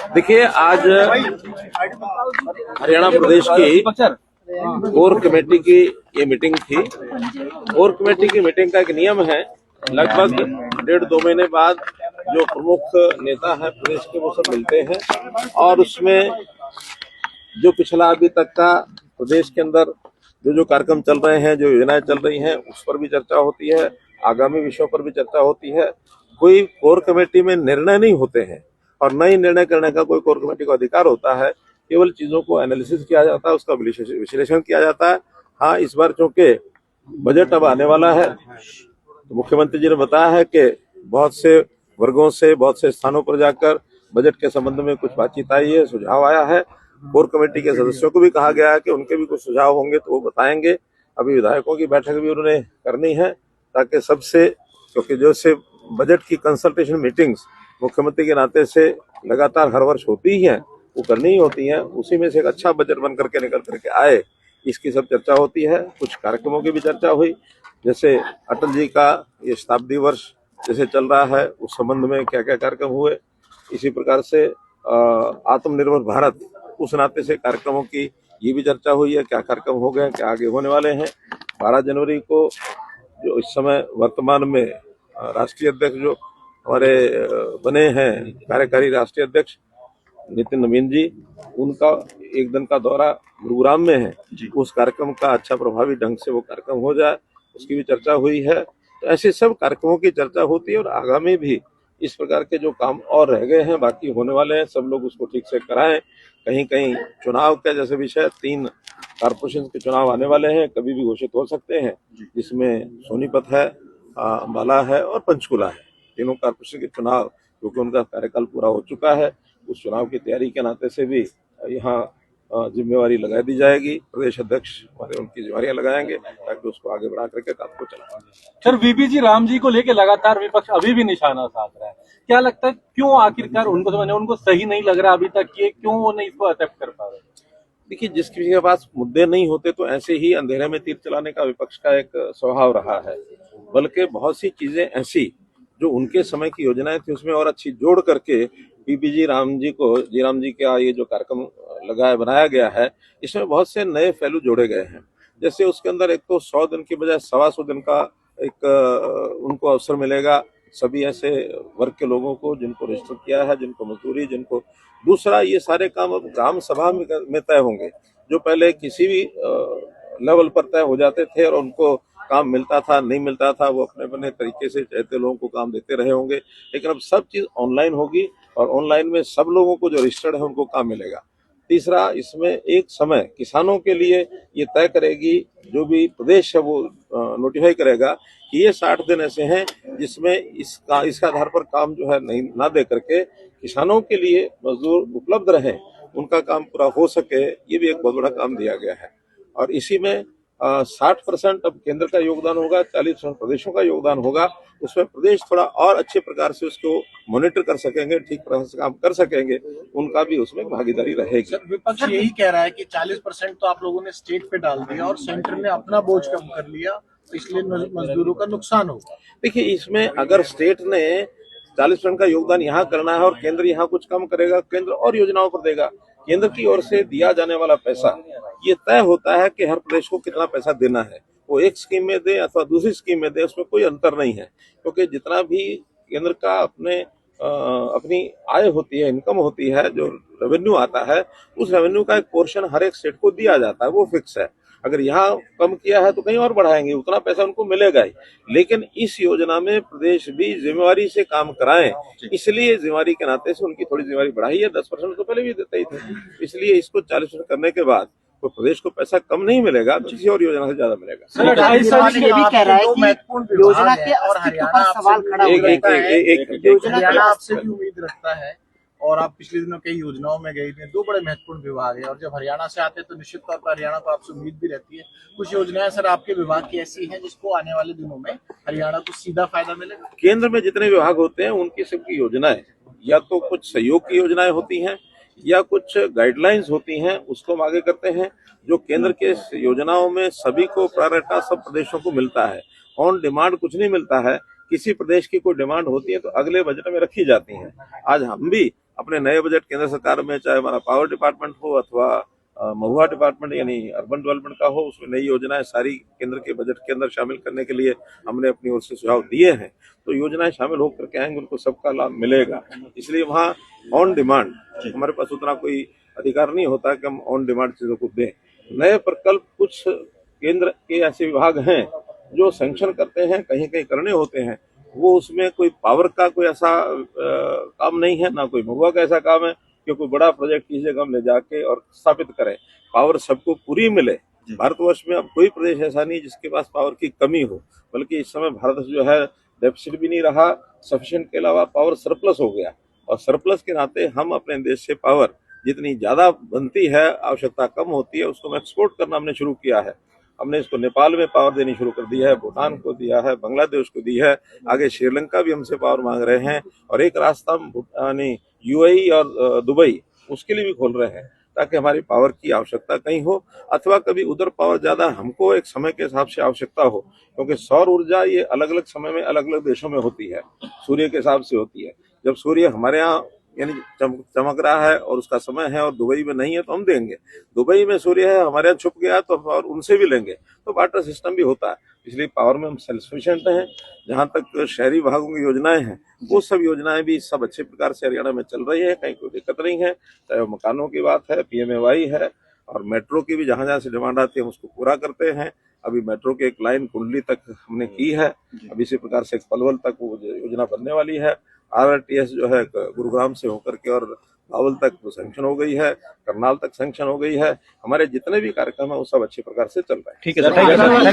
देखिए, आज हरियाणा प्रदेश की कोर कमेटी की ये मीटिंग थी। कोर कमेटी की मीटिंग का एक नियम है, लगभग 1.5-2 महीने बाद जो प्रमुख नेता है प्रदेश के वो सब मिलते हैं और उसमें जो पिछला अभी तक का प्रदेश के अंदर जो कार्यक्रम चल रहे हैं, जो योजनाएं चल रही हैं, उस पर भी चर्चा होती है, आगामी विषयों पर भी चर्चा होती है। कोई कोर कमेटी में निर्णय नहीं होते हैं और न ही निर्णय करने का कोई कोर कमेटी को अधिकार होता है। केवल चीजों को एनालिसिस किया जाता है, उसका विश्लेषण किया जाता है। हाँ, इस बार चूंकि बजट अब आने वाला है तो मुख्यमंत्री जी ने बताया है कि बहुत से वर्गों से, बहुत से स्थानों पर जाकर बजट के संबंध में कुछ बातचीत आई है, सुझाव आया है। कोर कमेटी के सदस्यों को भी कहा गया है कि उनके भी कुछ सुझाव होंगे तो वो बताएंगे। अभी विधायकों की बैठक भी उन्होंने करनी है ताकि सबसे, क्योंकि जो से बजट की कंसल्टेशन मीटिंग्स मुख्यमंत्री के नाते से लगातार हर वर्ष होती ही हैं, वो करनी ही होती हैं। उसी में से एक अच्छा बजट बन करके निकल करके आए, इसकी सब चर्चा होती है। कुछ कार्यक्रमों की भी चर्चा हुई, जैसे अटल जी का ये शताब्दी वर्ष जैसे चल रहा है, उस संबंध में क्या क्या कार्यक्रम हुए। इसी प्रकार से आत्मनिर्भर भारत, उस नाते से कार्यक्रमों की ये भी चर्चा हुई है, क्या कार्यक्रम हो गए, क्या आगे होने वाले हैं। 12 जनवरी को जो इस समय वर्तमान में राष्ट्रीय अध्यक्ष जो हमारे बने हैं, कार्यकारी राष्ट्रीय अध्यक्ष नितिन नवीन जी, उनका एक दिन का दौरा गुरुग्राम में है। उस कार्यक्रम का अच्छा प्रभावी ढंग से वो कार्यक्रम हो जाए, उसकी भी चर्चा हुई है। तो ऐसे सब कार्यक्रमों की चर्चा होती है और आगामी भी इस प्रकार के जो काम और रह गए हैं, बाकी होने वाले हैं, सब लोग उसको ठीक से कराएं। कहीं कहीं चुनाव का जैसे विषय, 3 कारपोरेशन के चुनाव आने वाले हैं, कभी भी घोषित हो सकते हैं, जिसमें सोनीपत है, अंबाला है और पंचकुला है। तीनों कारपोरेशन के चुनाव, क्योंकि उनका कार्यकाल पूरा हो चुका है, उस चुनाव की तैयारी के नाते से भी यहाँ जिम्मेवारी लगा दी जाएगी। प्रदेश अध्यक्ष हमारे उनकी जिम्मेवारियां लगाएंगे ताकि उसको आगे बढ़ा करके काम को चलाएं। सर, वीपी जी राम जी को लेकर लगातार विपक्ष अभी भी निशाना साध रहा है, क्या लगता है क्यों आखिरकार उनको समझने उनको सही नहीं लग रहा अभी तक, ये क्यों वो नहीं इसको एक्सेप्ट कर पा रहे? देखिए, जिस किसी के पास मुद्दे नहीं होते तो ऐसे ही अंधेरे में तीर चलाने का विपक्ष का एक स्वभाव रहा है। बल्कि बहुत सी चीजें ऐसी जो उनके समय की योजनाएं थी उसमें और अच्छी जोड़ करके पीपी जी राम जी का ये जो कार्यक्रम बनाया गया है, इसमें बहुत से नए पहलू जोड़े गए हैं। जैसे उसके अंदर एक तो 100 दिन की बजाय 125 दिन का एक उनको अवसर मिलेगा, सभी ऐसे वर्ग के लोगों को जिनको रजिस्टर किया है, जिनको मजदूरी, जिनको दूसरा, ये सारे काम अब ग्राम सभा में तय होंगे, जो पहले किसी भी लेवल पर तय हो जाते थे और उनको काम मिलता था, नहीं मिलता था, वो अपने अपने तरीके से चाहते लोगों को काम देते रहे होंगे। लेकिन अब सब चीज ऑनलाइन होगी और ऑनलाइन में सब लोगों को जो रजिस्टर्ड है उनको काम मिलेगा। तीसरा, इसमें एक समय किसानों के लिए ये तय करेगी, जो भी प्रदेश है वो नोटिफाई करेगा कि ये 60 दिन ऐसे हैं जिसमें इसका आधार पर काम जो है नहीं ना दे करके किसानों के लिए मजदूर उपलब्ध रहे, उनका काम पूरा हो सके। ये भी एक बहुत बड़ा काम दिया गया है और इसी में 60% अब केंद्र का योगदान होगा, 40% प्रदेशों का योगदान होगा। उसमें प्रदेश थोड़ा और अच्छे प्रकार से उसको मॉनिटर कर सकेंगे, ठीक प्रकार से काम कर सकेंगे, उनका भी उसमें भागीदारी रहेगी। सर, विपक्ष यही कह रहा है कि 40% तो आप लोगों ने स्टेट पे डाल दिया और सेंटर ने अपना बोझ कम कर लिया, इसलिए मजदूरों का नुकसान होगा। देखिए, इसमें अगर स्टेट ने 40% का योगदान यहाँ करना है और केंद्र यहाँ कुछ कम करेगा, केंद्र और योजनाओं पर देगा। केंद्र की ओर से दिया जाने वाला पैसा ये तय होता है कि हर प्रदेश को कितना पैसा देना है, वो एक स्कीम में दे अथवा दूसरी स्कीम में दे, उसमें कोई अंतर नहीं है। क्योंकि जितना भी केंद्र का अपनी आय होती है, इनकम होती है, जो रेवेन्यू आता है, उस रेवेन्यू का एक पोर्शन हर एक स्टेट को दिया जाता है, वो फिक्स है। अगर यहाँ कम किया है तो कहीं और बढ़ाएंगे, उतना पैसा उनको मिलेगा ही। लेकिन इस योजना में प्रदेश भी जिम्मेवारी से काम कराएं, इसलिए जिम्मेवारी के नाते से उनकी थोड़ी जिम्मेवारी बढ़ाई है। 10% तो पहले भी देते ही थे, इसलिए इसको 40% करने के बाद तो प्रदेश को पैसा कम नहीं मिलेगा, किसी और योजना से ज्यादा मिलेगा। सर, ये भी कह रहा है कि योजना के अस्तित्व पर सवाल खड़ा हो रहा है। योजना आपसे भी उम्मीद रखता है और आप पिछले दिनों कई योजनाओं में गए थे, 2 बड़े महत्वपूर्ण विभाग है और जब हरियाणा से आते हैं तो निश्चित तौर पर हरियाणा को आपसे उम्मीद भी रहती है। कुछ योजनाएं सर आपके विभाग की ऐसी हैं जिसको आने वाले दिनों में हरियाणा को सीधा फायदा मिलेगा। केंद्र में जितने विभाग होते हैं उनकी सबकी योजनाएं या तो कुछ सहयोग की योजनाएं होती हैं या कुछ गाइडलाइंस होती हैं, उसको हम आगे करते हैं। जो केंद्र के योजनाओं में सभी को प्रायोरिटी सब प्रदेशों को मिलता है, ऑन डिमांड कुछ नहीं मिलता है। किसी प्रदेश की कोई डिमांड होती है तो अगले बजट में रखी जाती है। आज हम भी अपने नए बजट केंद्र सरकार में, चाहे हमारा पावर डिपार्टमेंट हो अथवा महुआ डिपार्टमेंट यानी अर्बन डेवलपमेंट का हो, उसमें नई योजनाएं सारी केंद्र के बजट के अंदर शामिल करने के लिए हमने अपनी ओर से सुझाव दिए हैं। तो योजनाएं शामिल होकर के आएंगे, उनको सबका लाभ मिलेगा। इसलिए वहाँ ऑन डिमांड हमारे पास उतना कोई अधिकार नहीं होता कि हम ऑन डिमांड चीजों को दें। नए प्रकल्प कुछ केंद्र के ऐसे विभाग हैं जो सैंक्शन करते हैं, कहीं कहीं करने होते हैं, वो उसमें कोई पावर का कोई ऐसा काम नहीं है, ना कोई महुआ का ऐसा काम है कि कोई बड़ा प्रोजेक्ट किसी जगह हम ले जाके और स्थापित करें। पावर सबको पूरी मिले। भारतवर्ष में अब कोई प्रदेश ऐसा नहीं जिसके पास पावर की कमी हो, बल्कि इस समय भारत जो है डेफिसिट भी नहीं रहा, सफिशिएंट के अलावा पावर सरप्लस हो गया। और सरप्लस के नाते हम अपने देश से पावर जितनी ज्यादा बनती है, आवश्यकता कम होती है, उसको एक्सपोर्ट करना हमने शुरू किया है। हमने इसको नेपाल में पावर देनी शुरू कर दी है, भूटान को दिया है, बांग्लादेश को दी है, आगे श्रीलंका भी हमसे पावर मांग रहे हैं, और एक रास्ता हम यूएई और दुबई उसके लिए भी खोल रहे हैं, ताकि हमारी पावर की आवश्यकता कहीं हो, अथवा कभी उधर पावर ज्यादा हमको एक समय के हिसाब से आवश्यकता हो, क्योंकि सौर ऊर्जा ये अलग अलग समय में अलग अलग देशों में होती है, सूर्य के हिसाब से होती है। जब सूर्य हमारे यहाँ यानी चमक रहा है और उसका समय है और दुबई में नहीं है तो हम देंगे, दुबई में सूर्य है हमारे यहाँ छुप गया तो और उनसे भी लेंगे, तो बार्टर सिस्टम भी होता है। इसलिए पावर में हम सेल्फ सफिशिएंट हैं। जहां तक शहरी विभागों की योजनाएं हैं, वो सब योजनाएं भी सब अच्छे प्रकार से हरियाणा में चल रही है, कहीं कोई दिक्कत नहीं है। चाहे वो मकानों की बात है, PMAY है, और मेट्रो की भी जहां जहां से डिमांड आती है हम उसको पूरा करते हैं। अभी मेट्रो की एक लाइन कुंडली तक हमने की है, अब इसी प्रकार से पलवल तक वो योजना बनने वाली है। RRTS जो है गुरुग्राम से होकर के और बावल तक वो सैंक्शन हो गई है, करनाल तक सैंक्शन हो गई है। हमारे जितने भी कार्यक्रम है वो सब अच्छे प्रकार से चल रहे हैं। ठीक है सर।